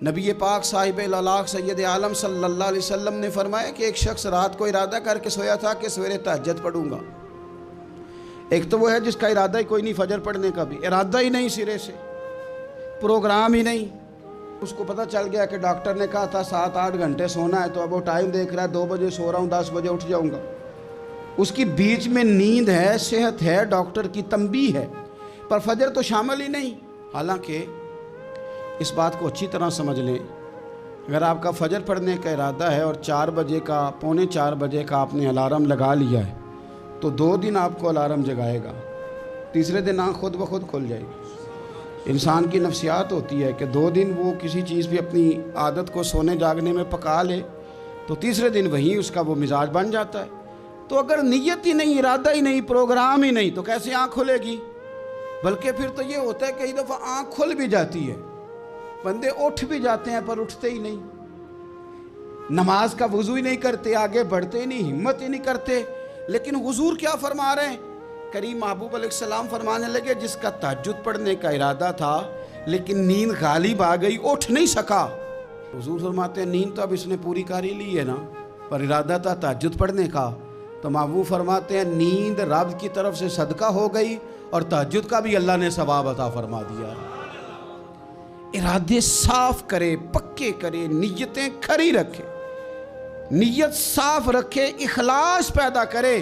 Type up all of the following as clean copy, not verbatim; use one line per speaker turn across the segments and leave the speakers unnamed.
नबी पाक साहिब लाख सैयद आलम सल्लल्लाहु अलैहि वसल्लम ने फरमाया कि एक शख्स रात को इरादा करके सोया था कि सवेरे तहज्जुद पढ़ूंगा। एक तो वो है जिसका इरादा ही कोई नहीं, फजर पढ़ने का भी इरादा ही नहीं, सिरे से प्रोग्राम ही नहीं। उसको पता चल गया कि डॉक्टर ने कहा था 7-8 घंटे सोना है, तो अब वो टाइम देख रहा है 2 बजे सो रहा हूँ, 10 बजे उठ जाऊँगा। उसकी बीच में नींद है, सेहत है, डॉक्टर की तंबीह है, पर फजर तो शामिल ही नहीं। हालांकि इस बात को अच्छी तरह समझ लें, अगर आपका फजर पढ़ने का इरादा है और 4 बजे का, 3:45 बजे का आपने अलार्म लगा लिया है, तो 2 दिन आपको अलार्म जगाएगा, तीसरे दिन आँख खुद ब खुद खुल जाएगी। इंसान की नफ्सियात होती है कि 2 दिन वो किसी चीज़ भी अपनी आदत को सोने जागने में पका ले, तो तीसरे दिन वहीं उसका वो मिजाज बन जाता है। तो अगर नीयत ही नहीं, इरादा ही नहीं, प्रोग्राम ही नहीं, तो कैसे आँख खुलेगी? बल्कि फिर तो ये होता है कई दफ़ा आँख खुल भी जाती है, बंदे उठ भी जाते हैं पर उठते ही नहीं, नमाज का वजू ही नहीं करते, आगे बढ़ते ही नहीं, हिम्मत ही नहीं करते। लेकिन हुजूर क्या फरमा रहे हैं? करीम महबूब अलैहिस्सलाम फरमाने लगे, जिसका तहज्जुद पढ़ने का इरादा था लेकिन नींद गालिब आ गई, उठ नहीं सका। हुजूर फरमाते हैं नींद तो अब इसने पूरी कर ही ली है ना, पर इरादा था तहज्जुद पढ़ने का। तो महबूब फरमाते हैं नींद रब की तरफ से सदका हो गई और तहज्जुद का भी अल्लाह ने सवाब अता फरमा दिया। इरादे साफ करे, पक्के करे, नीयतें खरी रखे, नीयत साफ रखे, इखलास पैदा करे,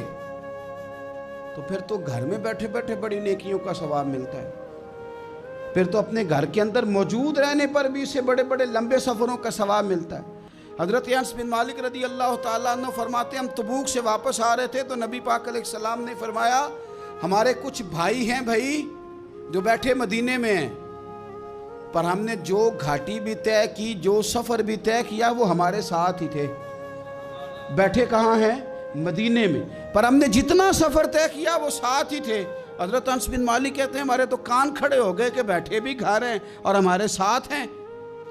तो फिर तो घर में बैठे बैठे बड़ी नेकियों का सवाब मिलता है। फिर तो अपने घर के अंदर मौजूद रहने पर भी इससे बड़े बड़े लंबे सफ़रों का सवाब मिलता है। हज़रत अनस बिन मालिक रदी अल्लाह ताला अन्हु फरमाते, हम तबूक से वापस आ रहे थे तो नबी पाक अलैहिस्सलाम ने फरमाया, हमारे कुछ भाई हैं भाई जो बैठे मदीने में हैं, पर हमने जो घाटी भी तय की, जो सफ़र भी तय किया, वो हमारे साथ ही थे। बैठे कहाँ हैं? मदीने में, पर हमने जितना सफ़र तय किया वो साथ ही थे। हज़रत अनस बिन मालिक कहते हैं, हमारे तो कान खड़े हो गए कि बैठे भी घर हैं और हमारे साथ हैं।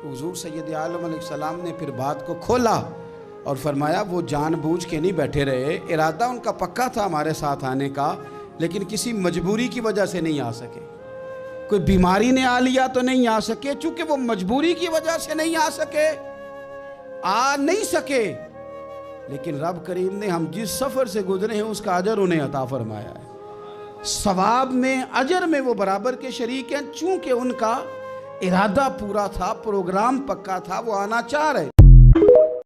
हुजूर सैयद आलम अलैहिस्सलाम ने फिर बात को खोला और फरमाया, वो जानबूझ के नहीं बैठे रहे, इरादा उनका पक्का था हमारे साथ आने का, लेकिन किसी मजबूरी की वजह से नहीं आ सके। कोई बीमारी ने आ लिया तो नहीं आ सके, चूंकि वो मजबूरी की वजह से नहीं आ सके, आ नहीं सके, लेकिन रब करीम ने हम जिस सफ़र से गुजरे हैं उसका अजर उन्हें अता फरमाया है। सवाब में, अजर में वो बराबर के शरीक हैं, चूंकि उनका इरादा पूरा था, प्रोग्राम पक्का था, वो आना चाह रहे।